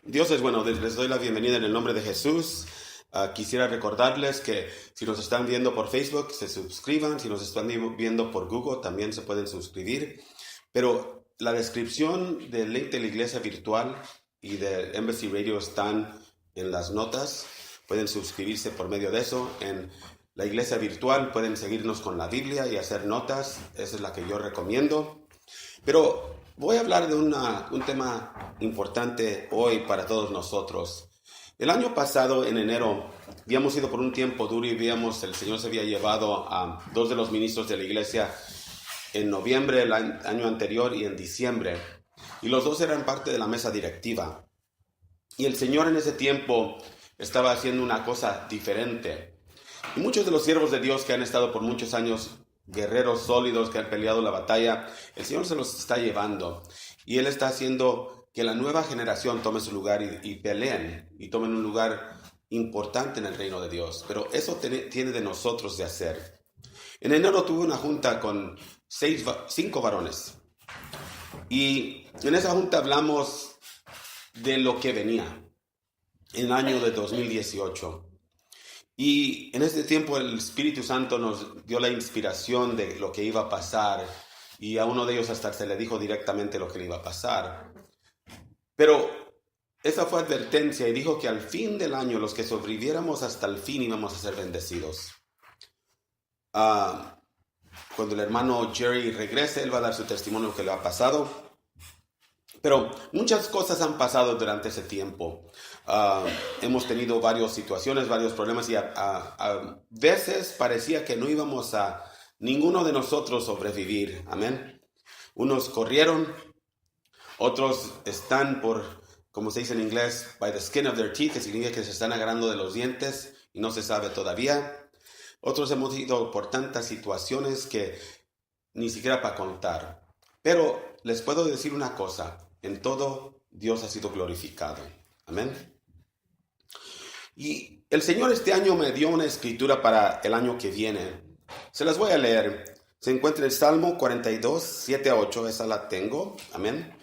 Dios es bueno, les doy la bienvenida en el nombre de Jesús. Quisiera recordarles que si nos están viendo por Facebook, se suscriban. Si nos están viendo por Google, también se pueden suscribir. Pero la descripción del link de la iglesia virtual y de Embassy Radio están en las notas. Pueden suscribirse por medio de eso. En la iglesia virtual pueden seguirnos con la Biblia y hacer notas. Esa es la que yo recomiendo. Pero voy a hablar de un tema importante hoy para todos nosotros. El año pasado, en enero, habíamos ido por un tiempo duro y el Señor se había llevado a dos de los ministros de la iglesia en noviembre del año anterior y en diciembre. Y los dos eran parte de la mesa directiva. Y el Señor en ese tiempo estaba haciendo una cosa diferente. Y muchos de los siervos de Dios que han estado por muchos años, guerreros sólidos que han peleado la batalla, el Señor se los está llevando. Y Él está haciendo que la nueva generación tome su lugar y peleen y tomen un lugar importante en el reino de Dios. Pero eso tiene de nosotros de hacer. En enero tuve una junta con 5 varones. Y en esa junta hablamos de lo que venía en el año de 2018. Y en este tiempo el Espíritu Santo nos dio la inspiración de lo que iba a pasar. Y a uno de ellos hasta se le dijo directamente lo que le iba a pasar. Pero esa fue advertencia y dijo que al fin del año los que sobreviviéramos hasta el fin íbamos a ser bendecidos. Cuando el hermano Jerry regrese, él va a dar su testimonio de lo que le ha pasado. Pero muchas cosas han pasado durante ese tiempo. Hemos tenido varias situaciones, varios problemas y a veces parecía que no íbamos a ninguno de nosotros sobrevivir. Amén. Unos corrieron, otros están como se dice en inglés, by the skin of their teeth, que significa que se están agarrando de los dientes y no se sabe todavía. Otros hemos ido por tantas situaciones que ni siquiera para contar. Pero les puedo decir una cosa, en todo Dios ha sido glorificado. Amén. Y el Señor este año me dio una escritura para el año que viene. Se las voy a leer. Se encuentra en el Salmo 42, 7 a 8, esa la tengo. Amén.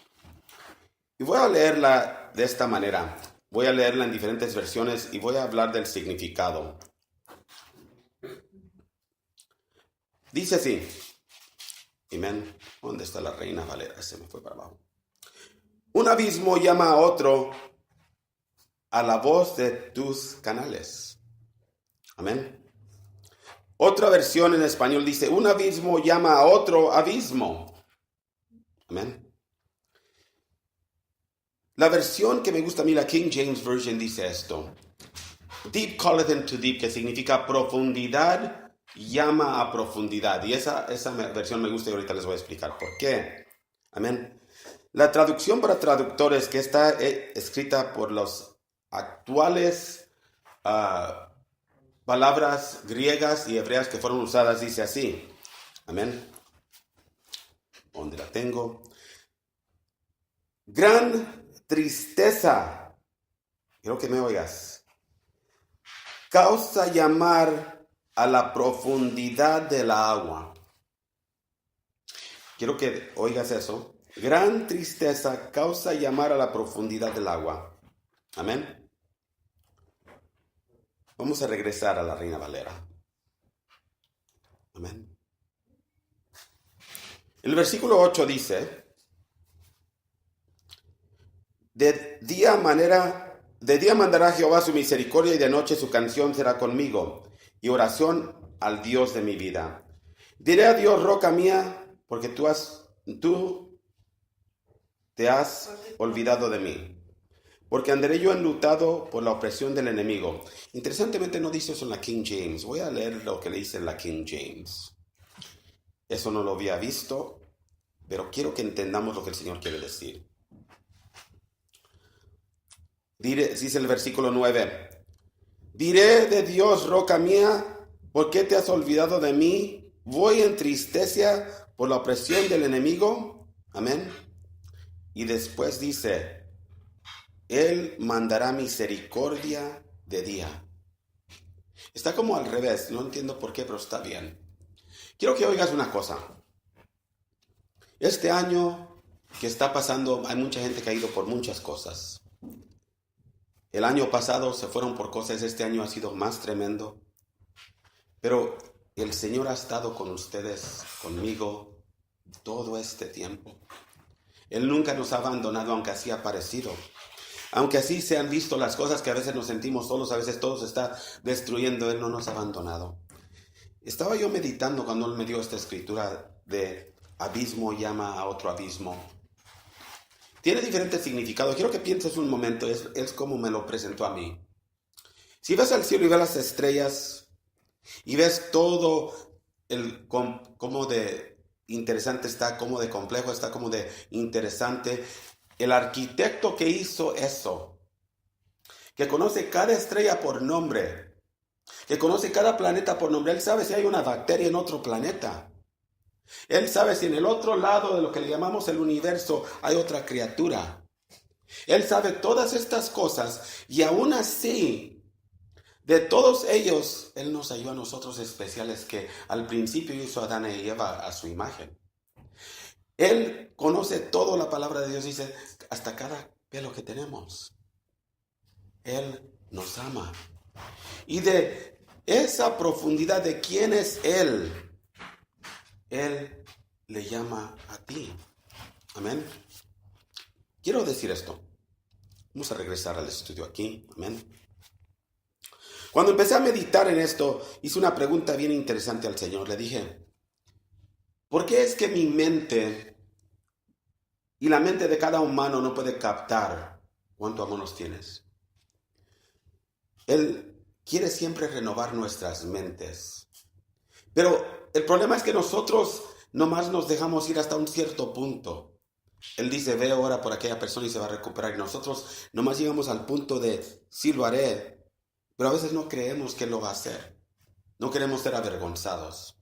Y voy a leerla de esta manera. Voy a leerla en diferentes versiones y voy a hablar del significado. Dice así. Amén. ¿Dónde está la Reina Valera? Se me fue para abajo. Un abismo llama a otro a la voz de tus canales. Amén. Otra versión en español dice, un abismo llama a otro abismo. Amén. La versión que me gusta a mí, la King James Version, dice esto. Deep calleth unto deep, que significa profundidad, llama a profundidad. Y esa versión me gusta y ahorita les voy a explicar por qué. Amén. La traducción para traductores que está escrita por los actuales palabras griegas y hebreas que fueron usadas dice así. Amén. ¿Dónde la tengo? Gran tristeza, quiero que me oigas, causa llamar a la profundidad del agua. Quiero que oigas eso. Gran tristeza causa llamar a la profundidad del agua. Amén. Vamos a regresar a la Reina Valera. Amén. El versículo 8 dice, de día mandará Jehová su misericordia y de noche su canción será conmigo y oración al Dios de mi vida. Diré a Dios, roca mía, porque tú te has olvidado de mí. Porque andaré yo enlutado por la opresión del enemigo. Interesantemente no dice eso en la King James. Voy a leer lo que le dice en la King James. Eso no lo había visto, pero quiero que entendamos lo que el Señor quiere decir. Dice el versículo 9. Diré de Dios, roca mía, ¿por qué te has olvidado de mí? Voy en tristeza por la opresión del enemigo. Amén. Y después dice, Él mandará misericordia de día. Está como al revés, no entiendo por qué, pero está bien. Quiero que oigas una cosa. Este año que está pasando, hay mucha gente que ha ido por muchas cosas. El año pasado se fueron por cosas, este año ha sido más tremendo. Pero el Señor ha estado con ustedes, conmigo, todo este tiempo. Él nunca nos ha abandonado, aunque así ha parecido. Aunque así se han visto las cosas que a veces nos sentimos solos, a veces todo se está destruyendo, Él no nos ha abandonado. Estaba yo meditando cuando Él me dio esta escritura de abismo llama a otro abismo. Tiene diferentes significados. Quiero que pienses un momento, es como me lo presentó a mí. Si ves al cielo y ves las estrellas y ves todo cómo de interesante está, cómo de complejo está, cómo de interesante, el arquitecto que hizo eso, que conoce cada estrella por nombre, que conoce cada planeta por nombre, Él sabe si hay una bacteria en otro planeta. Él sabe si en el otro lado de lo que le llamamos el universo hay otra criatura. Él sabe todas estas cosas y aún así, de todos ellos, Él nos halló a nosotros especiales que al principio hizo a Adán y Eva a su imagen. Él conoce toda la palabra de Dios, dice, hasta cada pelo que tenemos. Él nos ama. Y de esa profundidad de quién es Él le llama a ti. Amén. Quiero decir esto. Vamos a regresar al estudio aquí. Amén. Cuando empecé a meditar en esto, hice una pregunta bien interesante al Señor. Le dije, ¿por qué es que mi mente y la mente de cada humano no puede captar cuánto amor nos tienes? Él quiere siempre renovar nuestras mentes. Pero el problema es que nosotros nomás nos dejamos ir hasta un cierto punto. Él dice, ve ahora por aquella persona y se va a recuperar. Y nosotros nomás llegamos al punto de, sí lo haré. Pero a veces no creemos que lo va a hacer. No queremos ser avergonzados.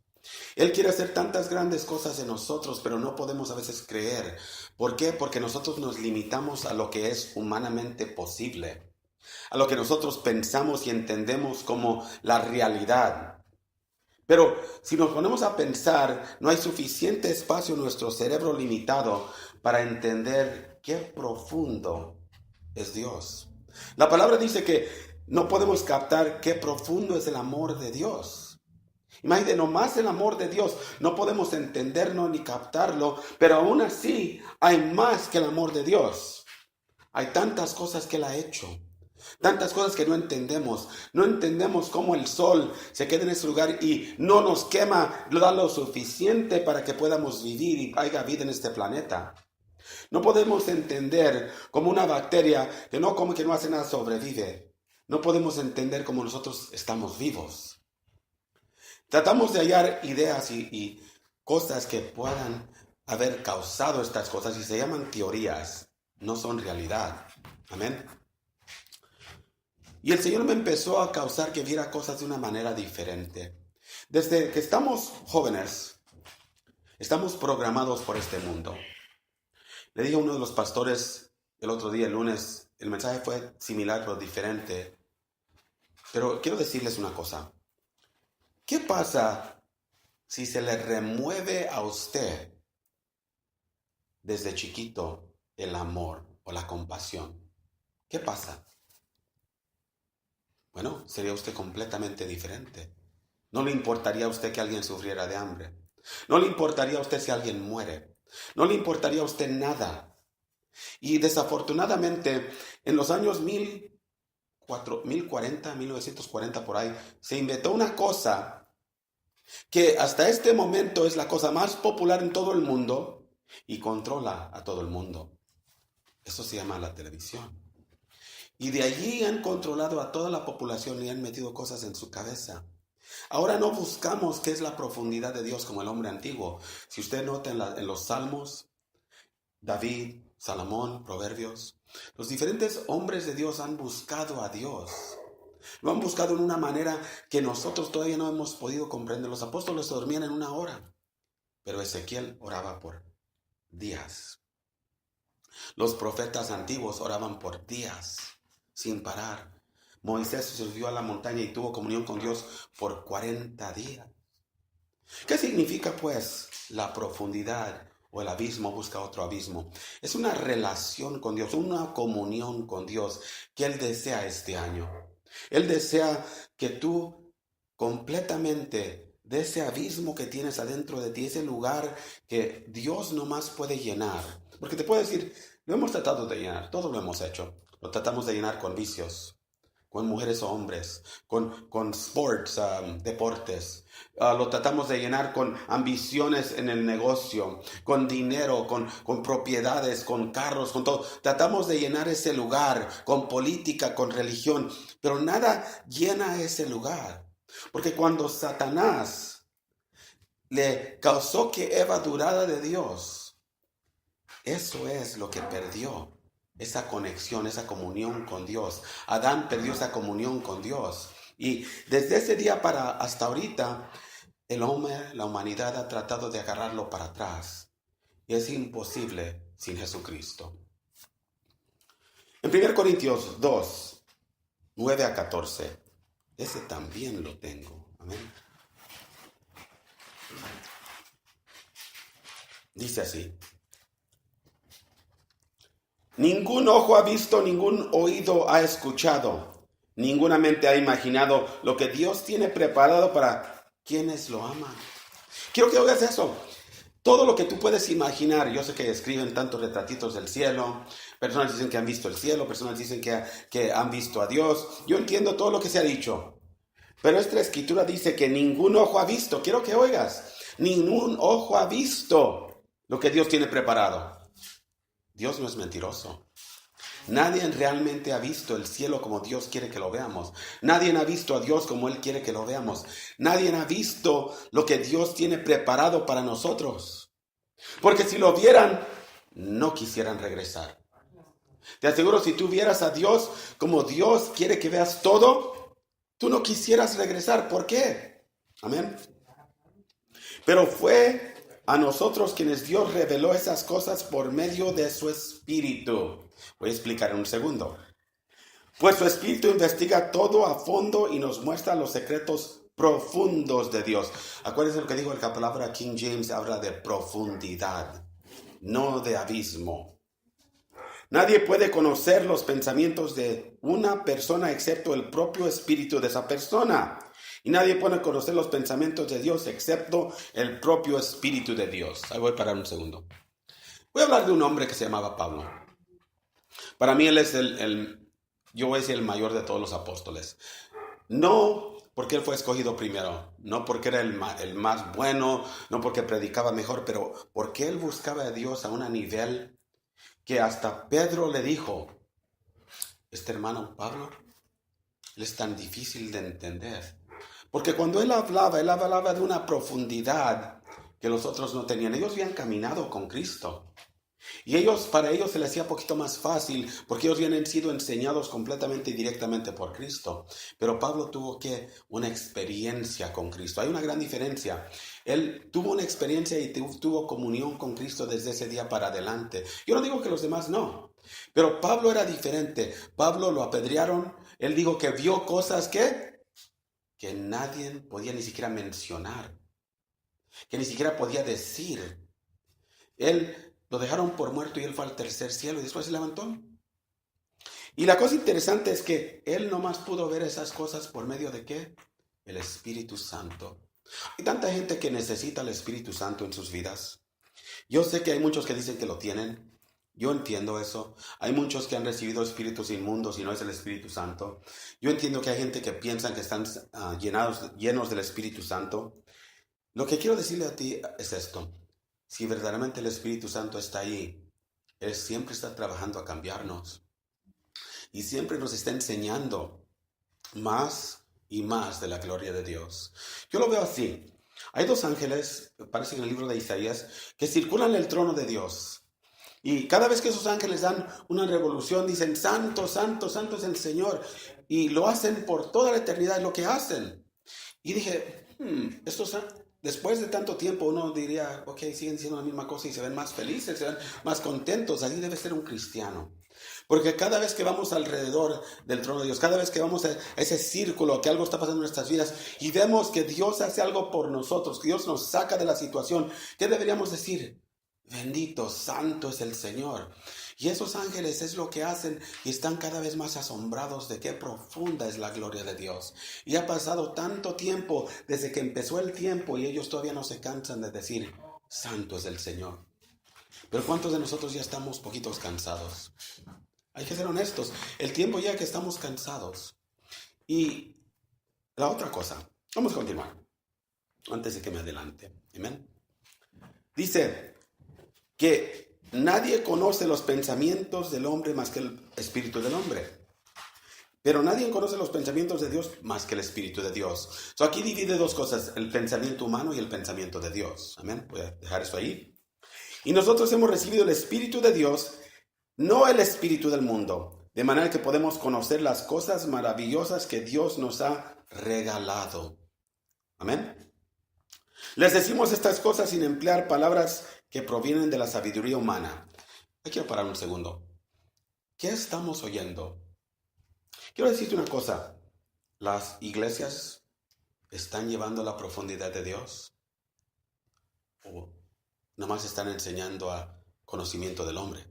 Él quiere hacer tantas grandes cosas en nosotros, pero no podemos a veces creer. ¿Por qué? Porque nosotros nos limitamos a lo que es humanamente posible. A lo que nosotros pensamos y entendemos como la realidad. Pero si nos ponemos a pensar, no hay suficiente espacio en nuestro cerebro limitado para entender qué profundo es Dios. La palabra dice que no podemos captar qué profundo es el amor de Dios. Imagínate, nomás el amor de Dios, no podemos entenderlo ni captarlo, pero aún así hay más que el amor de Dios. Hay tantas cosas que Él ha hecho. Tantas cosas que no entendemos. No entendemos cómo el sol se queda en ese lugar y no nos quema, lo da lo suficiente para que podamos vivir y haya vida en este planeta. No podemos entender cómo una bacteria que no come, que no hace nada, sobrevive. No podemos entender cómo nosotros estamos vivos. Tratamos de hallar ideas y cosas que puedan haber causado estas cosas y se llaman teorías. No son realidad. Amén. Y el Señor me empezó a causar que viera cosas de una manera diferente. Desde que estamos jóvenes, estamos programados por este mundo. Le dije a uno de los pastores el otro día, el lunes, el mensaje fue similar pero diferente. Pero quiero decirles una cosa. ¿Qué pasa si se le remueve a usted desde chiquito el amor o la compasión? ¿Qué pasa? Bueno, sería usted completamente diferente. No le importaría a usted que alguien sufriera de hambre. No le importaría a usted si alguien muere. No le importaría a usted nada. Y desafortunadamente, en los años 1940 por ahí, se inventó una cosa que hasta este momento es la cosa más popular en todo el mundo y controla a todo el mundo. Eso se llama la televisión. Y de allí han controlado a toda la población y han metido cosas en su cabeza. Ahora no buscamos qué es la profundidad de Dios como el hombre antiguo. Si usted nota en los Salmos, David, Salomón, Proverbios, los diferentes hombres de Dios han buscado a Dios. Lo han buscado en una manera que nosotros todavía no hemos podido comprender. Los apóstoles dormían en una hora, pero Ezequiel oraba por días. Los profetas antiguos oraban por días, sin parar. Moisés subió a la montaña y tuvo comunión con Dios por 40 días. ¿Qué significa pues la profundidad o el abismo busca otro abismo. Es una relación con Dios, una comunión con Dios que Él desea este año. Él desea que tú completamente de ese abismo que tienes adentro de ti, ese lugar que Dios nomás puede llenar. Porque te puedo decir, lo hemos tratado de llenar, todos lo hemos hecho. Lo tratamos de llenar con vicios, con mujeres o hombres, con sports, deportes. Lo tratamos de llenar con ambiciones en el negocio, con dinero, con propiedades, con carros, con todo. Tratamos de llenar ese lugar con política, con religión, pero nada llena ese lugar. Porque cuando Satanás le causó que Eva dudara de Dios, eso es lo que perdió. Esa conexión, esa comunión con Dios. Adán perdió esa comunión con Dios. Y desde ese día para hasta ahorita, el hombre, la humanidad ha tratado de agarrarlo para atrás. Y es imposible sin Jesucristo. En 1 Corintios 2, 9 a 14. Ese también lo tengo. Amén. Dice así. Ningún ojo ha visto, ningún oído ha escuchado, ninguna mente ha imaginado lo que Dios tiene preparado para quienes lo aman. Quiero que oigas eso. Todo lo que tú puedes imaginar. Yo sé que escriben tantos retratitos del cielo. Personas dicen que han visto el cielo. Personas dicen que han visto a Dios. Yo entiendo todo lo que se ha dicho. Pero esta escritura dice que ningún ojo ha visto. Quiero que oigas. Ningún ojo ha visto lo que Dios tiene preparado. Dios no es mentiroso. Nadie realmente ha visto el cielo como Dios quiere que lo veamos. Nadie ha visto a Dios como Él quiere que lo veamos. Nadie ha visto lo que Dios tiene preparado para nosotros. Porque si lo vieran, no quisieran regresar. Te aseguro, si tú vieras a Dios como Dios quiere que veas todo, tú no quisieras regresar. ¿Por qué? Amén. Pero fue a nosotros quienes Dios reveló esas cosas por medio de su Espíritu. Voy a explicar en un segundo. Pues su Espíritu investiga todo a fondo y nos muestra los secretos profundos de Dios. Acuérdense lo que dijo la palabra King James, habla de profundidad, no de abismo. Nadie puede conocer los pensamientos de una persona excepto el propio espíritu de esa persona. Y nadie puede conocer los pensamientos de Dios excepto el propio espíritu de Dios. Ahí voy a parar un segundo. Voy a hablar de un hombre que se llamaba Pablo. Para mí él es yo voy a decir el mayor de todos los apóstoles. No porque él fue escogido primero, no porque era el más bueno, no porque predicaba mejor, pero porque él buscaba a Dios a un nivel que hasta Pedro le dijo, este hermano Pablo, él es tan difícil de entender. Porque cuando él hablaba de una profundidad que los otros no tenían. Ellos habían caminado con Cristo. Y para ellos se les hacía un poquito más fácil porque ellos habían sido enseñados completamente y directamente por Cristo. Pero Pablo tuvo una experiencia con Cristo. Hay una gran diferencia. Él tuvo una experiencia y tuvo comunión con Cristo desde ese día para adelante. Yo no digo que los demás no. Pero Pablo era diferente. Pablo lo apedrearon. Él dijo que vio cosas que nadie podía ni siquiera mencionar. Que ni siquiera podía decir. Él lo dejaron por muerto y él fue al tercer cielo y después se levantó. Y la cosa interesante es que él nomás pudo ver esas cosas por medio de ¿qué? El Espíritu Santo. Hay tanta gente que necesita el Espíritu Santo en sus vidas. Yo sé que hay muchos que dicen que lo tienen. Yo entiendo eso. Hay muchos que han recibido espíritus inmundos y no es el Espíritu Santo. Yo entiendo que hay gente que piensa que están llenos del Espíritu Santo. Lo que quiero decirle a ti es esto. Si verdaderamente el Espíritu Santo está ahí, Él siempre está trabajando a cambiarnos. Y siempre nos está enseñando más y más de la gloria de Dios. Yo lo veo así. Hay dos ángeles, parece en el libro de Isaías, que circulan el trono de Dios. Y cada vez que esos ángeles dan una revolución, dicen, santo, santo, santo es el Señor. Y lo hacen por toda la eternidad, es lo que hacen. Y dije, después de tanto tiempo uno diría, ok, siguen diciendo la misma cosa y se ven más felices, se ven más contentos. Así debe ser un cristiano. Porque cada vez que vamos alrededor del trono de Dios, cada vez que vamos a ese círculo, que algo está pasando en nuestras vidas y vemos que Dios hace algo por nosotros, que Dios nos saca de la situación, ¿qué deberíamos decir? Bendito, santo es el Señor. Y esos ángeles es lo que hacen y están cada vez más asombrados de qué profunda es la gloria de Dios. Y ha pasado tanto tiempo desde que empezó el tiempo y ellos todavía no se cansan de decir, santo es el Señor. Pero ¿cuántos de nosotros ya estamos poquitos cansados? Hay que ser honestos. El tiempo ya que estamos cansados. Y la otra cosa, vamos a continuar antes de que me adelante. Amén. Dice que nadie conoce los pensamientos del hombre más que el espíritu del hombre. Pero nadie conoce los pensamientos de Dios más que el espíritu de Dios. Aquí divide dos cosas, el pensamiento humano y el pensamiento de Dios. Amén. Voy a dejar eso ahí. Y nosotros hemos recibido el espíritu de Dios, no el espíritu del mundo, de manera que podemos conocer las cosas maravillosas que Dios nos ha regalado. Amén. Les decimos estas cosas sin emplear palabras que provienen de la sabiduría humana. Aquí quiero parar un segundo. ¿Qué estamos oyendo? Quiero decirte una cosa. ¿Las iglesias están llevando la profundidad de Dios? ¿O nomás están enseñando a conocimiento del hombre?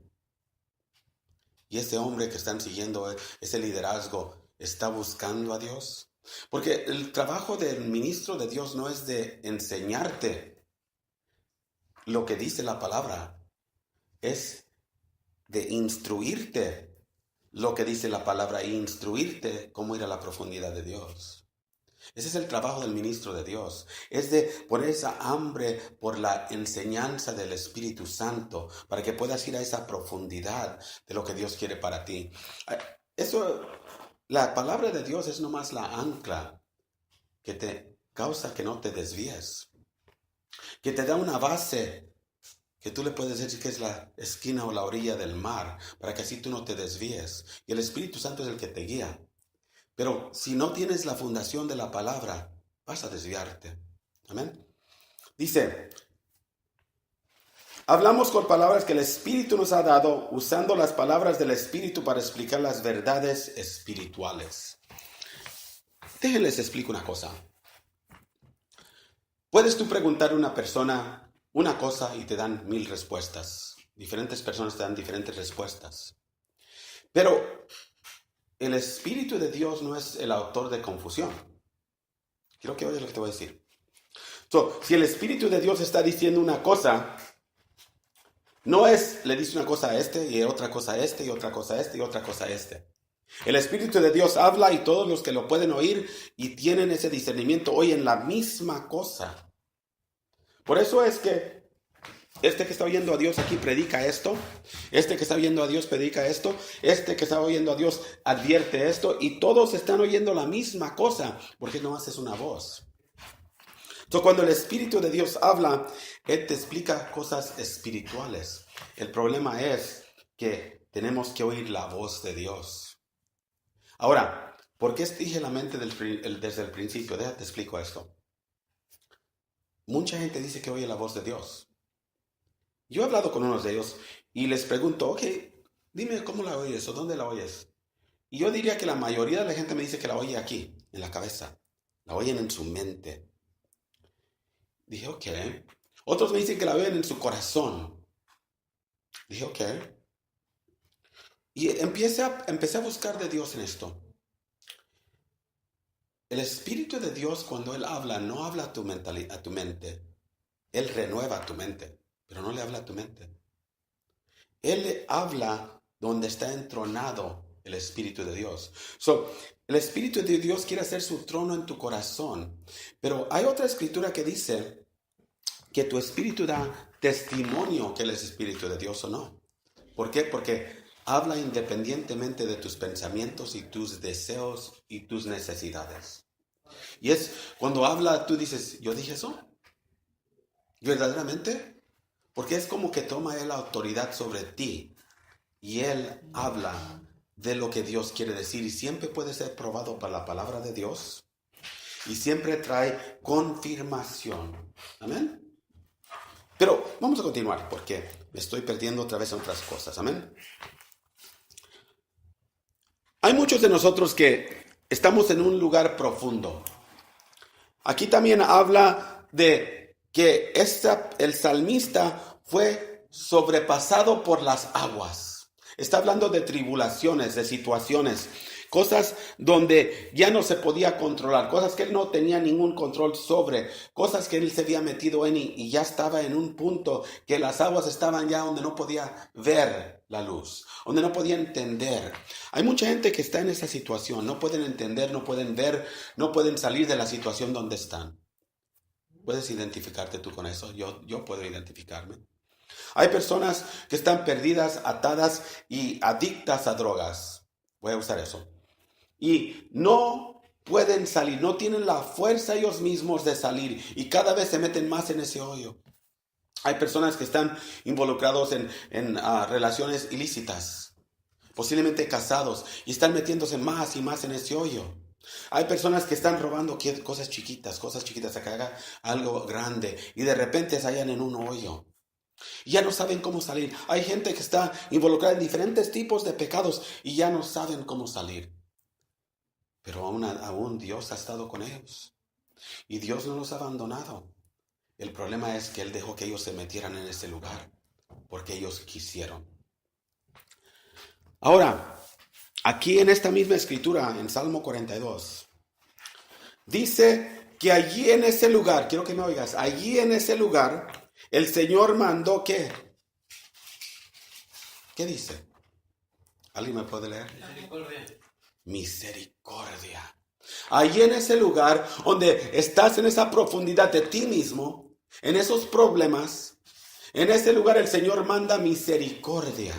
Y ese hombre que están siguiendo, ese liderazgo, ¿está buscando a Dios? Porque el trabajo del ministro de Dios no es de enseñarte lo que dice la palabra, es de instruirte lo que dice la palabra e instruirte cómo ir a la profundidad de Dios. Ese es el trabajo del ministro de Dios, es de poner esa hambre por la enseñanza del Espíritu Santo para que puedas ir a esa profundidad de lo que Dios quiere para ti. La palabra de Dios es nomás la ancla que te causa que no te desvíes, que te da una base que tú le puedes decir que es la esquina o la orilla del mar, para que así tú no te desvíes. Y el Espíritu Santo es el que te guía. Pero si no tienes la fundación de la palabra, vas a desviarte. Amén. Dice, hablamos con palabras que el Espíritu nos ha dado, usando las palabras del Espíritu para explicar las verdades espirituales. Déjenles explico una cosa. Puedes tú preguntar a una persona una cosa y te dan 1000 respuestas. Diferentes personas te dan diferentes respuestas. Pero el Espíritu de Dios no es el autor de confusión. Quiero que oigas lo que te voy a decir. Si el Espíritu de Dios está diciendo una cosa, no es, le dice una cosa a este y otra cosa a este y otra cosa a este y otra cosa a este. El Espíritu de Dios habla y todos los que lo pueden oír y tienen ese discernimiento oyen la misma cosa. Por eso es que este que está oyendo a Dios aquí predica esto, este que está oyendo a Dios predica esto, este que está oyendo a Dios advierte esto y todos están oyendo la misma cosa porque no haces una voz. Cuando el Espíritu de Dios habla, Él te explica cosas espirituales. El problema es que tenemos que oír la voz de Dios. Ahora, ¿por qué dije la mente desde el principio? Déjate explico esto. Mucha gente dice que oye la voz de Dios. Yo he hablado con unos de ellos y les pregunto, ok, dime cómo la oyes o dónde la oyes. Y yo diría que la mayoría de la gente me dice que la oye aquí, en la cabeza. La oyen en su mente. Dije, ok. Otros me dicen que la oyen en su corazón. Dije, ok. Y empecé a buscar de Dios en esto. El Espíritu de Dios, cuando Él habla, no habla a tu mente. Él renueva tu mente, pero no le habla a tu mente. Él le habla donde está entronado el Espíritu de Dios. El Espíritu de Dios quiere hacer su trono en tu corazón. Pero hay otra escritura que dice que tu espíritu da testimonio que Él es Espíritu de Dios o no. ¿Por qué? Porque habla independientemente de tus pensamientos y tus deseos y tus necesidades. Y es cuando habla, tú dices, ¿yo dije eso? ¿Verdaderamente? Porque es como que toma Él la autoridad sobre ti. Y Él habla de lo que Dios quiere decir. Y siempre puede ser probado por la palabra de Dios. Y siempre trae confirmación. Amén. Pero vamos a continuar porque me estoy perdiendo otra vez en otras cosas. Amén. Hay muchos de nosotros que estamos en un lugar profundo. Aquí también habla de que el salmista fue sobrepasado por las aguas. Está hablando de tribulaciones, de situaciones, cosas donde ya no se podía controlar, cosas que él no tenía ningún control sobre, cosas que él se había metido en y ya estaba en un punto que las aguas estaban ya donde no podía ver la luz, donde no podía entender. Hay mucha gente que está en esa situación, no pueden entender, no pueden ver, no pueden salir de la situación donde están. ¿Puedes identificarte tú con eso? Yo puedo identificarme. Hay personas que están perdidas, atadas y adictas a drogas. Voy a usar eso. Y no pueden salir, no tienen la fuerza ellos mismos de salir y cada vez se meten más en ese hoyo. Hay personas que están involucrados en relaciones ilícitas, posiblemente casados, y están metiéndose más y más en ese hoyo. Hay personas que están robando cosas chiquitas, a que haga algo grande y de repente se hallan en un hoyo. Y ya no saben cómo salir. Hay gente que está involucrada en diferentes tipos de pecados y ya no saben cómo salir. Pero aún Dios ha estado con ellos. Y Dios no los ha abandonado. El problema es que Él dejó que ellos se metieran en ese lugar. Porque ellos quisieron. Ahora, aquí en esta misma escritura, en Salmo 42, dice que allí en ese lugar, quiero que me oigas, allí en ese lugar, el Señor mandó ¿qué? ¿Qué dice? ¿Alguien me puede leer? Misericordia. Allí en ese lugar donde estás en esa profundidad de ti mismo, en esos problemas, en ese lugar el Señor manda misericordia.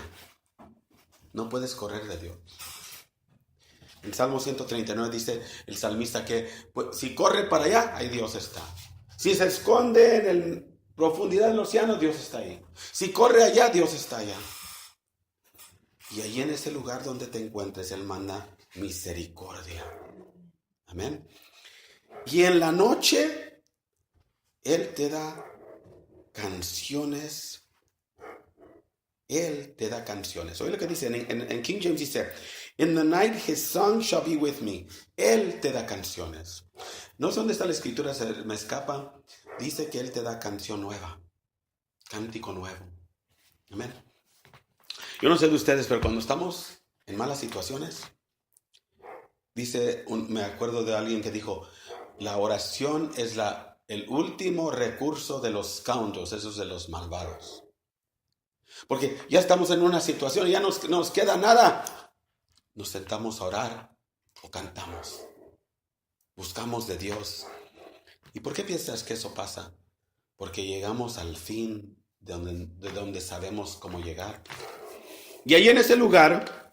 No puedes correr de Dios. En Salmo 139 dice el salmista que pues, si corre para allá, ahí Dios está. Si se esconde en la profundidad del océano, Dios está ahí. Si corre allá, Dios está allá. Y allí en ese lugar donde te encuentres, Él manda misericordia. Amén. Y en la noche, Él te da canciones. Él te da canciones. Oye lo que dice en King James, dice, in the night his song shall be with me. Él te da canciones. No sé dónde está la escritura, se me escapa. Dice que Él te da canción nueva. Cántico nuevo. Amén. Yo no sé de ustedes, pero cuando estamos en malas situaciones, me acuerdo de alguien que dijo, la oración es el último recurso de los scoundrels, esos de los malvados. Porque ya estamos en una situación y ya nos queda nada. Nos sentamos a orar o cantamos. Buscamos de Dios. ¿Y por qué piensas que eso pasa? Porque llegamos al fin de donde sabemos cómo llegar. Y ahí en ese lugar,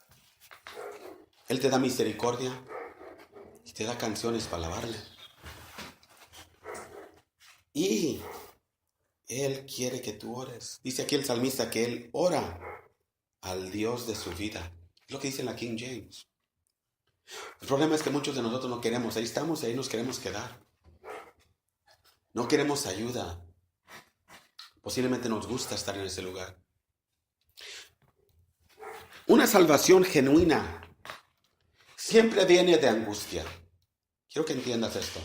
Él te da misericordia y te da canciones para alabarle. Y Él quiere que tú ores. Dice aquí el salmista que Él ora al Dios de su vida. Es lo que dice en la King James. El problema es que muchos de nosotros no queremos. Ahí estamos y ahí nos queremos quedar. No queremos ayuda. Posiblemente nos gusta estar en ese lugar. Una salvación genuina siempre viene de angustia. Quiero que entiendas esto.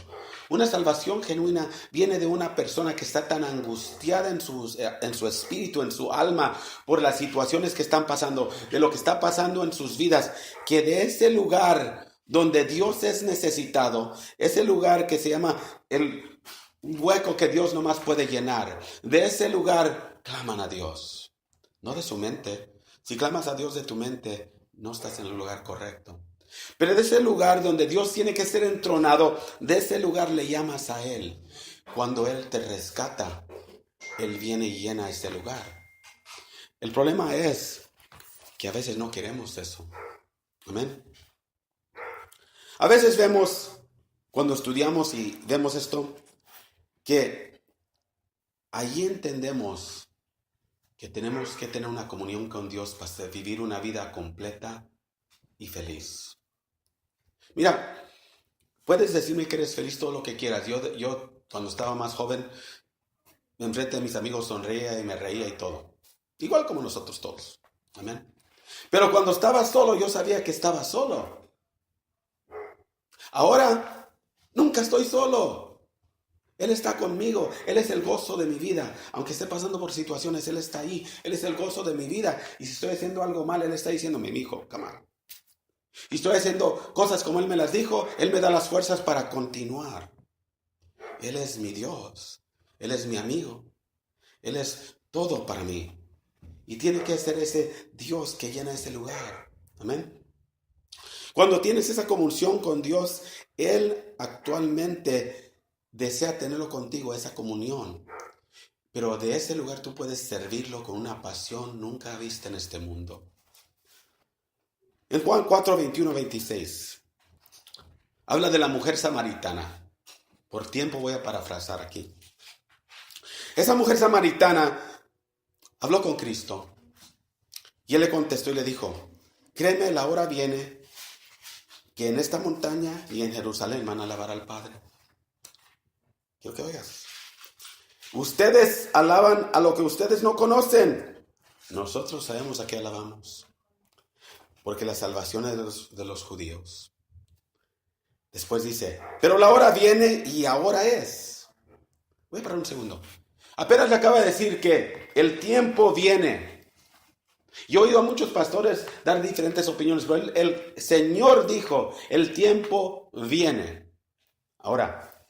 Una salvación genuina viene de una persona que está tan angustiada en su espíritu, en su alma, por las situaciones que están pasando, de lo que está pasando en sus vidas, que de ese lugar donde Dios es necesitado, ese lugar que se llama el hueco que Dios nomás puede llenar, de ese lugar claman a Dios, no de su mente. Si clamas a Dios de tu mente, no estás en el lugar correcto. Pero de ese lugar donde Dios tiene que ser entronado, de ese lugar le llamas a Él. Cuando Él te rescata, Él viene y llena ese lugar. El problema es que a veces no queremos eso. Amén. A veces vemos, cuando estudiamos y vemos esto, que allí entendemos que tenemos que tener una comunión con Dios para vivir una vida completa y feliz. Mira, puedes decirme que eres feliz todo lo que quieras. Yo cuando estaba más joven, enfrente de mis amigos sonreía y me reía y todo. Igual como nosotros todos. Amén. Pero cuando estaba solo, yo sabía que estaba solo. Ahora, nunca estoy solo. Él está conmigo. Él es el gozo de mi vida. Aunque esté pasando por situaciones, Él está ahí. Él es el gozo de mi vida. Y si estoy haciendo algo mal, Él está diciéndome, mi hijo, come on. Y estoy haciendo cosas como Él me las dijo. Él me da las fuerzas para continuar. Él es mi Dios. Él es mi amigo. Él es todo para mí. Y tiene que ser ese Dios que llena ese lugar. Amén. Cuando tienes esa comunión con Dios, Él actualmente desea tenerlo contigo, esa comunión. Pero de ese lugar tú puedes servirlo con una pasión nunca vista en este mundo. En Juan 4, 21, 26, habla de la mujer samaritana. Por tiempo voy a parafrasar aquí. Esa mujer samaritana habló con Cristo. Y Él le contestó y le dijo, créeme, la hora viene que en esta montaña y en Jerusalén van a alabar al Padre. Quiero que oigas. Ustedes alaban a lo que ustedes no conocen. Nosotros sabemos a qué alabamos. Porque la salvación es de los judíos. Después dice, pero la hora viene y ahora es. Voy a parar un segundo. Apenas le acaba de decir que el tiempo viene. Yo he oído a muchos pastores dar diferentes opiniones, pero el Señor dijo, el tiempo viene. Ahora,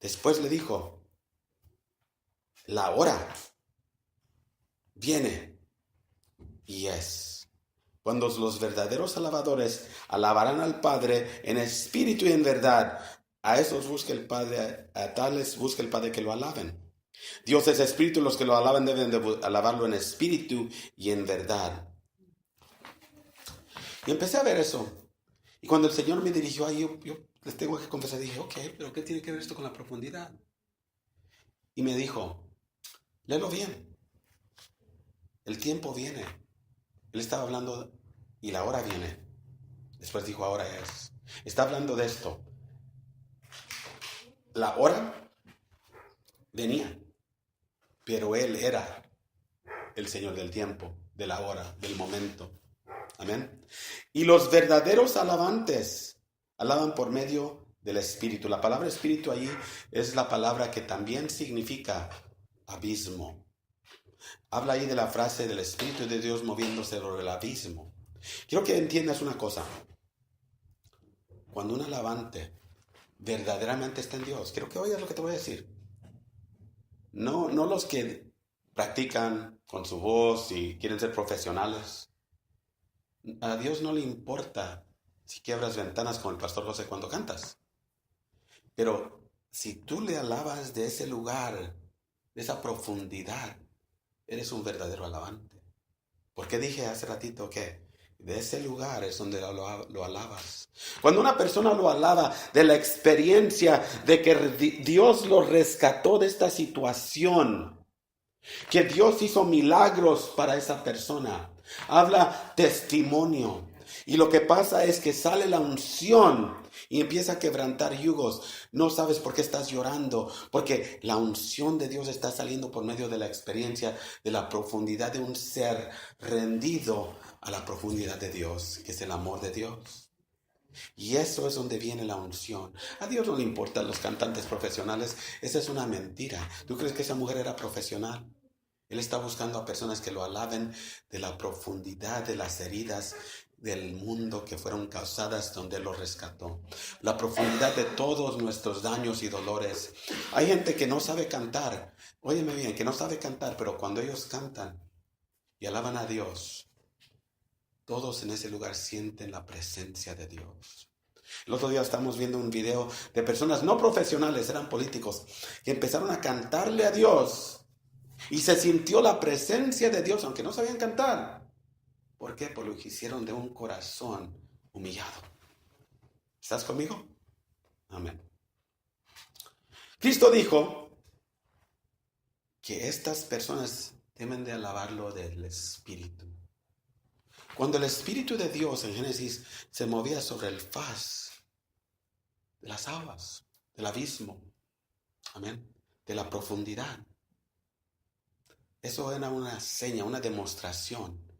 después le dijo, la hora viene y es. Cuando los verdaderos alabadores alabarán al Padre en espíritu y en verdad, a esos busca el Padre, a tales busca el Padre que lo alaben. Dios es espíritu, los que lo alaban deben de alabarlo en espíritu y en verdad. Y empecé a ver eso. Y cuando el Señor me dirigió ahí, yo les tengo que confesar, dije, ok, pero ¿qué tiene que ver esto con la profundidad? Y me dijo, léelo bien. El tiempo viene. Él estaba hablando y la hora viene. Después dijo, ahora es. Está hablando de esto. La hora venía, pero Él era el Señor del tiempo, de la hora, del momento. Amén. Y los verdaderos alabantes alaban por medio del Espíritu. La palabra Espíritu allí es la palabra que también significa abismo. Habla ahí de la frase del Espíritu de Dios moviéndose sobre el abismo. Quiero que entiendas una cosa. Cuando un alabante verdaderamente está en Dios, quiero que oigas lo que te voy a decir. No los que practican con su voz y quieren ser profesionales. A Dios no le importa si quiebras ventanas con el pastor José cuando cantas. Pero si tú le alabas de ese lugar, de esa profundidad, eres un verdadero alabante. Porque dije hace ratito que de ese lugar es donde lo alabas. Cuando una persona lo alaba de la experiencia de que Dios lo rescató de esta situación, que Dios hizo milagros para esa persona, habla testimonio. Y lo que pasa es que sale la unción y empieza a quebrantar yugos. No sabes por qué estás llorando, porque la unción de Dios está saliendo por medio de la experiencia de la profundidad de un ser rendido a la profundidad de Dios, que es el amor de Dios. Y eso es donde viene la unción. A Dios no le importan los cantantes profesionales. Esa es una mentira. ¿Tú crees que esa mujer era profesional? Él está buscando a personas que lo alaben de la profundidad de las heridas del mundo que fueron causadas donde Él lo rescató. La profundidad de todos nuestros daños y dolores. Hay gente que no sabe cantar. Óyeme bien, que no sabe cantar, pero cuando ellos cantan y alaban a Dios, todos en ese lugar sienten la presencia de Dios. El otro día estamos viendo un video de personas no profesionales, eran políticos, que empezaron a cantarle a Dios y se sintió la presencia de Dios, aunque no sabían cantar. ¿Por qué? Por lo que hicieron de un corazón humillado. ¿Estás conmigo? Amén. Cristo dijo que estas personas deben de alabarlo del Espíritu. Cuando el Espíritu de Dios en Génesis se movía sobre el faz de las aguas, del abismo, amén, de la profundidad. Eso era una seña, una demostración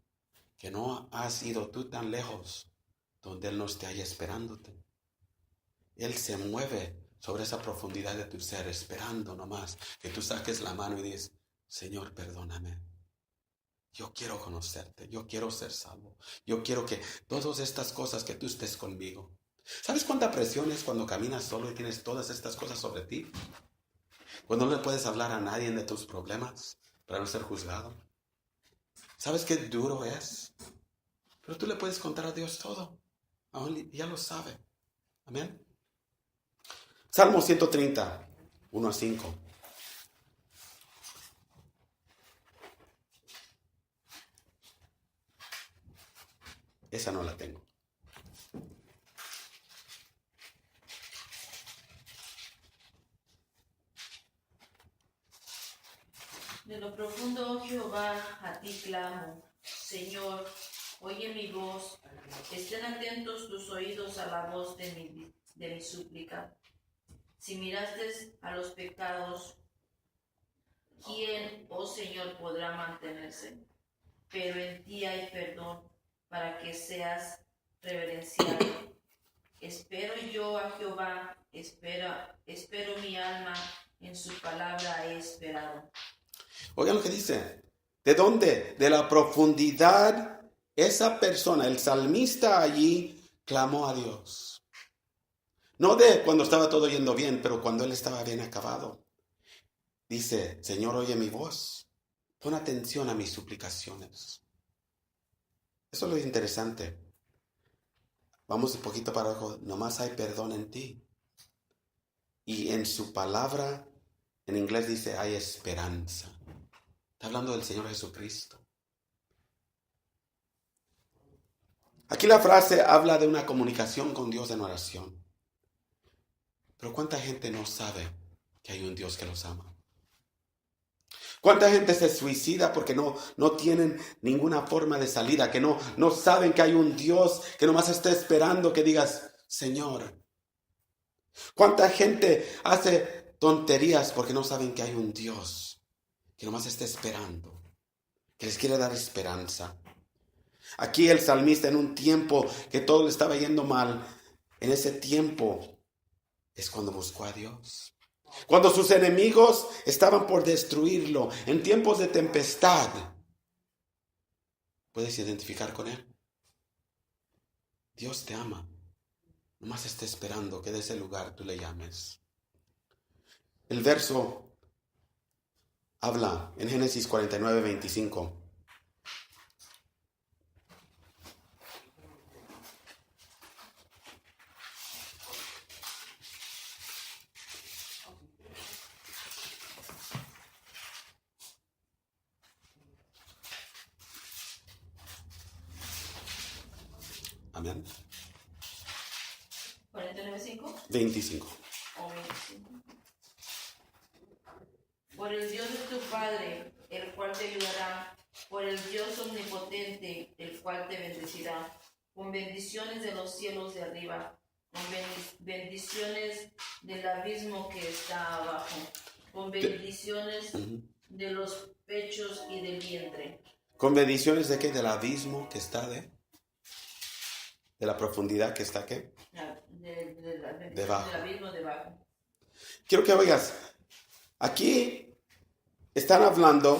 que no has ido tú tan lejos donde Él no esté ahí esperándote. Él se mueve sobre esa profundidad de tu ser, esperando nomás que tú saques la mano y dices, Señor, perdóname. Yo quiero conocerte, yo quiero ser salvo. Yo quiero que todas estas cosas que tú estés conmigo. ¿Sabes cuánta presión es cuando caminas solo y tienes todas estas cosas sobre ti? Cuando no le puedes hablar a nadie de tus problemas para no ser juzgado. ¿Sabes qué duro es? Pero tú le puedes contar a Dios todo. Aún ya lo sabe. Amén. Salmo 130, 1-5. Esa no la tengo. De lo profundo, oh Jehová, a ti clamo. Señor, oye mi voz. Estén atentos tus oídos a la voz de mi súplica. Si miraste a los pecados, ¿quién, oh Señor, podrá mantenerse? Pero en ti hay perdón, para que seas reverenciado. Espero yo a Jehová, espero mi alma, en su palabra he esperado. Oigan lo que dice. ¿De dónde? De la profundidad, esa persona, el salmista allí, clamó a Dios. No de cuando estaba todo yendo bien, pero cuando él estaba bien acabado. Dice, Señor, oye mi voz. Pon atención a mis suplicaciones. Eso es lo interesante. Vamos un poquito para abajo. Nomás hay perdón en ti. Y en su palabra, en inglés dice, hay esperanza. Está hablando del Señor Jesucristo. Aquí la frase habla de una comunicación con Dios en oración. Pero ¿cuánta gente no sabe que hay un Dios que los ama? ¿Cuánta gente se suicida porque no tienen ninguna forma de salida? Que no saben que hay un Dios que nomás está esperando que digas, Señor. ¿Cuánta gente hace tonterías porque no saben que hay un Dios que nomás está esperando, que les quiere dar esperanza? Aquí el salmista, en un tiempo que todo le estaba yendo mal, en ese tiempo es cuando buscó a Dios. Cuando sus enemigos estaban por destruirlo, en tiempos de tempestad, ¿puedes identificar con él? Dios te ama. Nomás está esperando que de ese lugar tú le llames. El verso habla en Génesis 49, 25. Amén. 49:5 25. o 25. Por el Dios de tu Padre, el cual te ayudará, por el Dios omnipotente, el cual te bendecirá, con bendiciones de los cielos de arriba, con bendiciones del abismo que está abajo, con bendiciones de los pechos y del vientre. ¿Con bendiciones de qué? Del abismo que está de la profundidad que está ¿qué? Debajo. Del abismo debajo. Quiero que oigas, aquí están hablando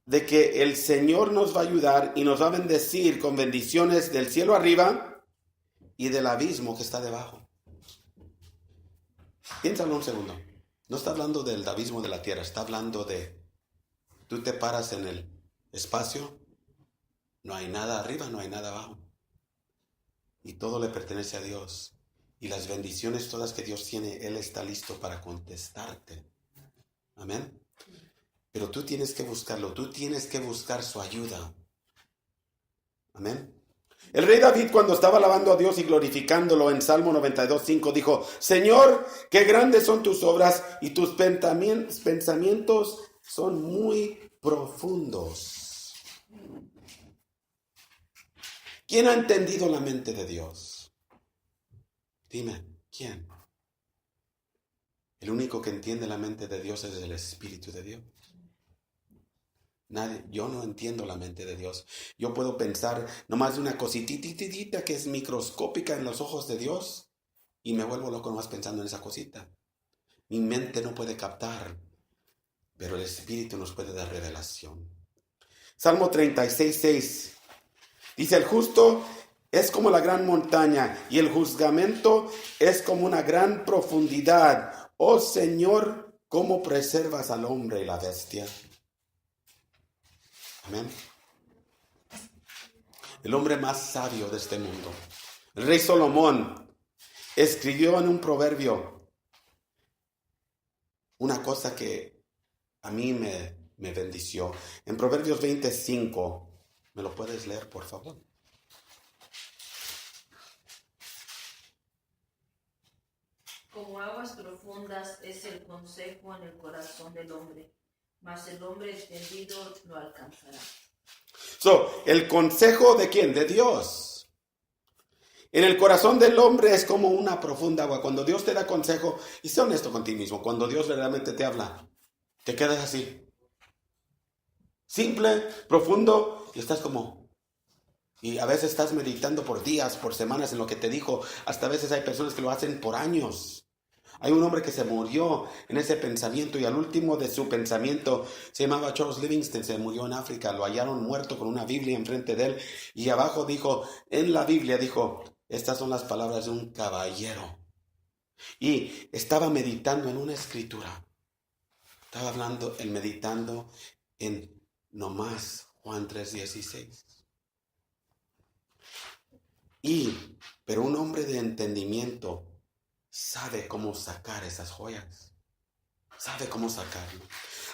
de que el Señor nos va a ayudar y nos va a bendecir con bendiciones del cielo arriba y del abismo que está debajo. Piénsalo un segundo. No está hablando del abismo de la tierra, está hablando de tú te paras en el espacio, no hay nada arriba, no hay nada abajo. Y todo le pertenece a Dios. Y las bendiciones todas que Dios tiene, Él está listo para contestarte. Amén. Pero tú tienes que buscarlo, tú tienes que buscar su ayuda. Amén. El rey David, cuando estaba alabando a Dios y glorificándolo en Salmo 92:5, dijo, Señor, qué grandes son tus obras y tus pensamientos son muy profundos. ¿Quién ha entendido la mente de Dios? Dime, ¿quién? El único que entiende la mente de Dios es el Espíritu de Dios. Nadie, yo no entiendo la mente de Dios. Yo puedo pensar nomás de una cosititita que es microscópica en los ojos de Dios. y me vuelvo loco nomás pensando en esa cosita. Mi mente no puede captar, pero el Espíritu nos puede dar revelación. Salmo 36:6 dice: el justo es como la gran montaña y el juzgamento es como una gran profundidad. Oh Señor, ¿cómo preservas al hombre y la bestia? Amén. El hombre más sabio de este mundo, el rey Salomón, escribió en un proverbio una cosa que a mí me bendició. En Proverbios 25, ¿me lo puedes leer, por favor? Como aguas profundas es el consejo en el corazón del hombre, mas el hombre extendido lo alcanzará. El consejo ¿de quién? De Dios. En el corazón del hombre es como una profunda agua. Cuando Dios te da consejo, y sé honesto contigo mismo, cuando Dios verdaderamente te habla, te quedas así. Simple, profundo, y estás como... Y a veces estás meditando por días, por semanas en lo que te dijo. Hasta a veces hay personas que lo hacen por años. Hay un hombre que se murió en ese pensamiento y al último de su pensamiento se llamaba Charles Livingston, se murió en África, lo hallaron muerto con una Biblia enfrente de él y abajo dijo, en la Biblia dijo, estas son las palabras de un caballero. Y estaba meditando en una escritura, estaba hablando, meditando en nomás Juan 3:16. Pero un hombre de entendimiento sabe cómo sacar esas joyas. Sabe cómo sacarlo.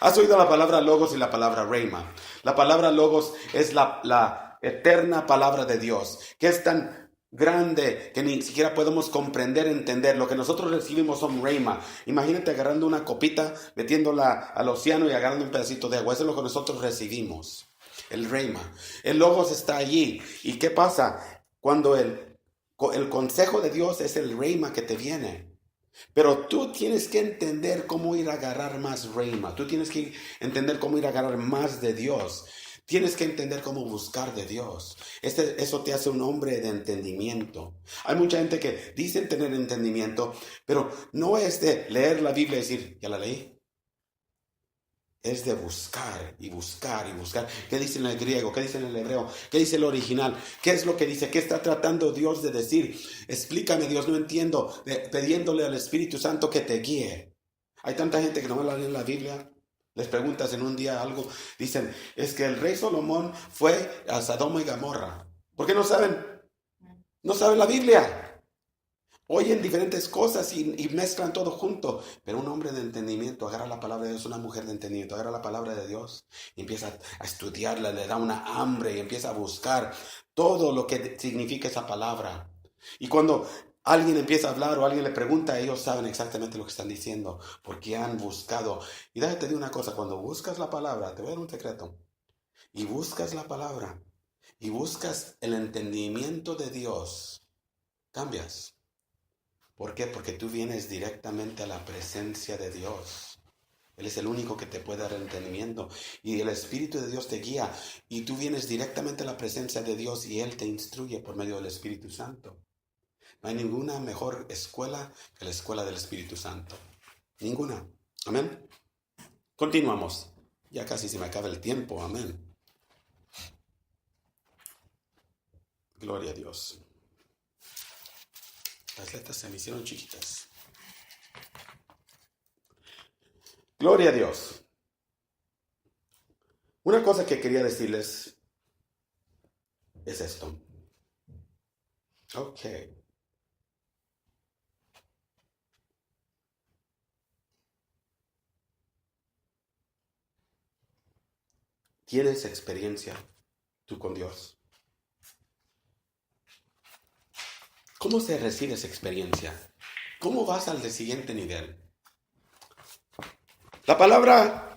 ¿Has oído la palabra logos y la palabra rhema? La palabra logos es la eterna palabra de Dios, que es tan grande que ni siquiera podemos comprender, entender. Lo que nosotros recibimos son rhema. Imagínate agarrando una copita, metiéndola al océano y agarrando un pedacito de agua. Eso es lo que nosotros recibimos. El rhema. El logos está allí. ¿Y qué pasa? Cuando el consejo de Dios es el rhema que te viene. Pero tú tienes que entender cómo ir a agarrar más rhema. Tú tienes que entender cómo ir a agarrar más de Dios. Tienes que entender cómo buscar de Dios. Eso te hace un hombre de entendimiento. Hay mucha gente que dicen tener entendimiento, pero no es de leer la Biblia y decir, ¿ya la leí? Es de buscar y buscar y buscar. ¿Qué dice en el griego? ¿Qué dice en el hebreo? ¿Qué dice el original? ¿Qué es lo que dice? ¿Qué está tratando Dios de decir? Explícame, Dios, no entiendo. Pidiéndole al Espíritu Santo que te guíe. Hay tanta gente que no va a leer la Biblia. Les preguntas en un día algo. Dicen, es que el rey Salomón fue a Sodoma y Gomorra. ¿Por qué no saben? No saben la Biblia. Oyen diferentes cosas y mezclan todo junto. Pero un hombre de entendimiento agarra la palabra de Dios, una mujer de entendimiento agarra la palabra de Dios y empieza a estudiarla, le da una hambre y empieza a buscar todo lo que significa esa palabra. Y cuando alguien empieza a hablar o alguien le pregunta, ellos saben exactamente lo que están diciendo porque han buscado. Y déjate de una cosa, cuando buscas la palabra, te voy a dar un secreto. Y buscas la palabra y buscas el entendimiento de Dios, cambias. ¿Por qué? Porque tú vienes directamente a la presencia de Dios. Él es el único que te puede dar entendimiento. Y el Espíritu de Dios te guía. Y tú vienes directamente a la presencia de Dios y Él te instruye por medio del Espíritu Santo. No hay ninguna mejor escuela que la escuela del Espíritu Santo. Ninguna. Amén. Continuamos. Ya casi se me acaba el tiempo. Amén. Gloria a Dios. Las letras se me hicieron chiquitas. Gloria a Dios. Una cosa que quería decirles es esto. Ok. ¿Tienes experiencia tú con Dios? ¿Cómo se recibe esa experiencia? ¿Cómo vas al siguiente nivel? La palabra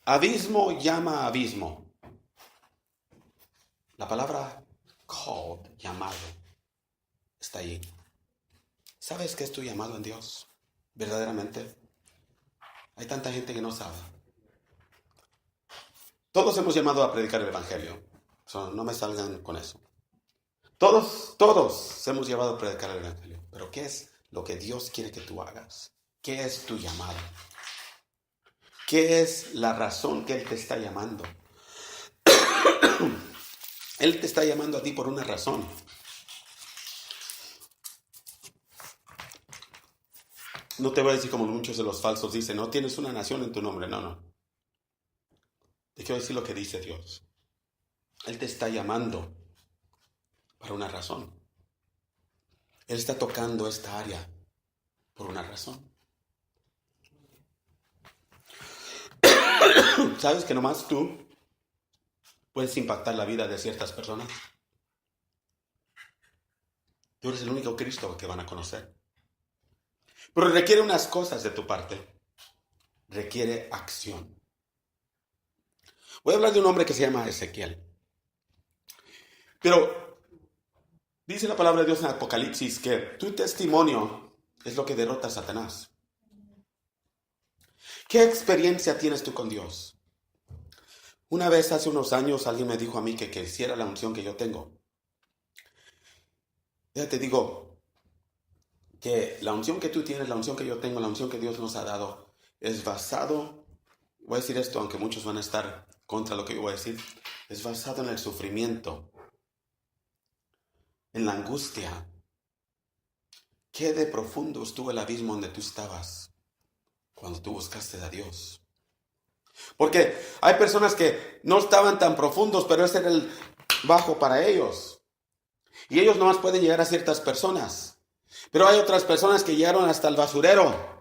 abismo llama a abismo. La palabra called, llamado, está ahí. ¿Sabes qué es tu llamado en Dios? Verdaderamente. Hay tanta gente que no sabe. Todos hemos llamado a predicar el Evangelio. No me salgan con eso. Todos hemos llevado a predicar el Evangelio. Pero ¿qué es lo que Dios quiere que tú hagas. ¿Qué es tu llamado? ¿Qué es la razón que Él te está llamando? Él te está llamando a ti por una razón. No te voy a decir como muchos de los falsos dicen, no tienes una nación en tu nombre. No. Te quiero decir lo que dice Dios. Él te está llamando para una razón. Él está tocando esta área por una razón. ¿Sabes que nomás tú puedes impactar la vida de ciertas personas? Tú eres el único Cristo que van a conocer. Pero requiere unas cosas de tu parte. Requiere acción. Voy a hablar de un hombre que se llama Ezequiel. Pero dice la palabra de Dios en Apocalipsis que tu testimonio es lo que derrota a Satanás. ¿Qué experiencia tienes tú con Dios? Una vez hace unos años alguien me dijo a mí que quisiera la unción que yo tengo. Ya te digo que la unción que tú tienes, la unción que yo tengo, la unción que Dios nos ha dado, es basado, voy a decir esto aunque muchos van a estar contra lo que yo voy a decir, es basado en el sufrimiento, en la angustia. ¿Qué de profundo estuvo el abismo donde tú estabas cuando tú buscaste a Dios? Porque hay personas que no estaban tan profundos, pero ese era el bajo para ellos. Y ellos nomás pueden llegar a ciertas personas. Pero hay otras personas que llegaron hasta el basurero.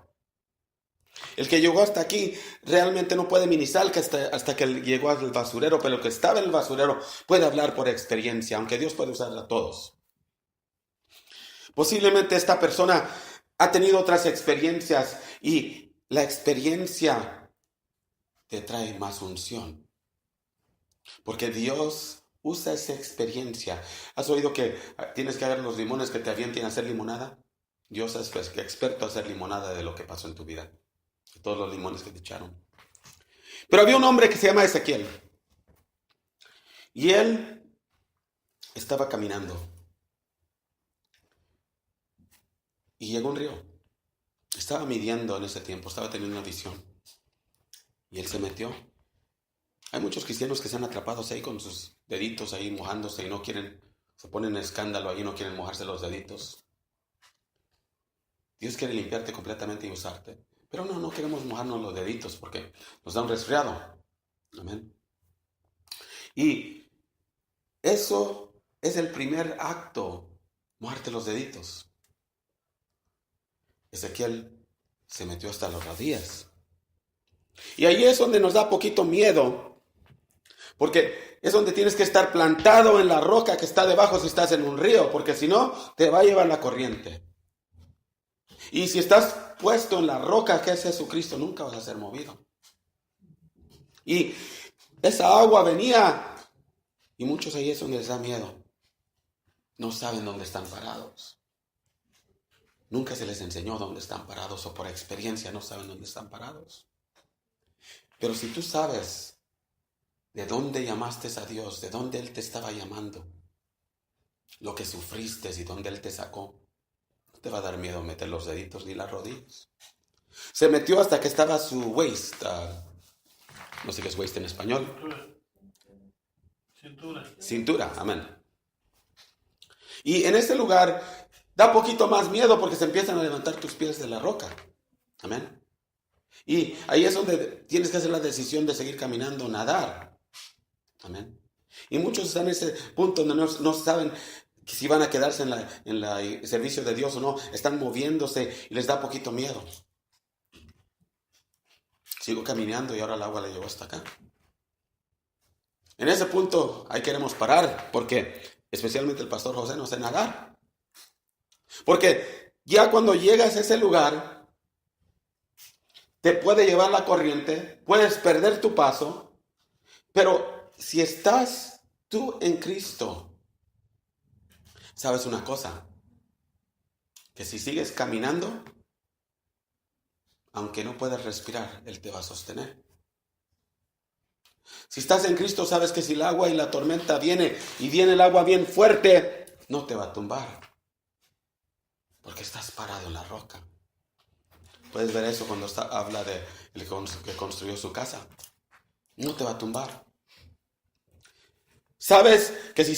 El que llegó hasta aquí realmente no puede ministrar hasta que llegó al basurero, pero el que estaba en el basurero puede hablar por experiencia, aunque Dios puede usar a todos. Posiblemente esta persona ha tenido otras experiencias y la experiencia te trae más unción. Porque Dios usa esa experiencia. ¿Has oído que tienes que ver los limones que te avienten a hacer limonada? Dios es experto a hacer limonada de lo que pasó en tu vida. De todos los limones que te echaron. Pero había un hombre que se llama Ezequiel. Y él estaba caminando. Y llegó un río. Estaba midiendo en ese tiempo. Estaba teniendo una visión. Y él se metió. Hay muchos cristianos que se han atrapado ahí con sus deditos ahí mojándose y no quieren, se ponen en escándalo ahí, no quieren mojarse los deditos. Dios quiere limpiarte completamente y usarte. Pero no queremos mojarnos los deditos porque nos da un resfriado. Amén. Y eso es el primer acto, mojarte los deditos. Ezequiel se metió hasta las rodillas. Y ahí es donde nos da poquito miedo. Porque es donde tienes que estar plantado en la roca que está debajo si estás en un río, porque si no, te va a llevar la corriente. Y si estás puesto en la roca que es Jesucristo, nunca vas a ser movido. Y esa agua venía, y muchos ahí es donde les da miedo. No saben dónde están parados. Nunca se les enseñó dónde están parados, o por experiencia no saben dónde están parados. Pero si tú sabes de dónde llamaste a Dios, de dónde Él te estaba llamando, lo que sufriste y dónde Él te sacó, no te va a dar miedo meter los deditos ni las rodillas. Se metió hasta que estaba su waist, no sé qué es waist en español. Cintura, amén. Y en ese lugar da poquito más miedo porque se empiezan a levantar tus pies de la roca, amén. Y ahí es donde tienes que hacer la decisión de seguir caminando, nadar. Amén. Y muchos están en ese punto donde no saben si van a quedarse en el servicio de Dios o no. Están moviéndose y les da poquito miedo. Sigo caminando y ahora el agua le llegó hasta acá. En ese punto ahí queremos parar porque especialmente el pastor José no sabe nadar. Porque ya cuando llegas a ese lugar te puede llevar la corriente, puedes perder tu paso, pero si estás tú en Cristo, sabes una cosa, que si sigues caminando, aunque no puedas respirar, Él te va a sostener. Si estás en Cristo, sabes que si el agua y la tormenta viene y viene el agua bien fuerte, no te va a tumbar. Porque estás parado en la roca. Puedes ver eso cuando habla de el que construyó su casa. No te va a tumbar. ¿Sabes que si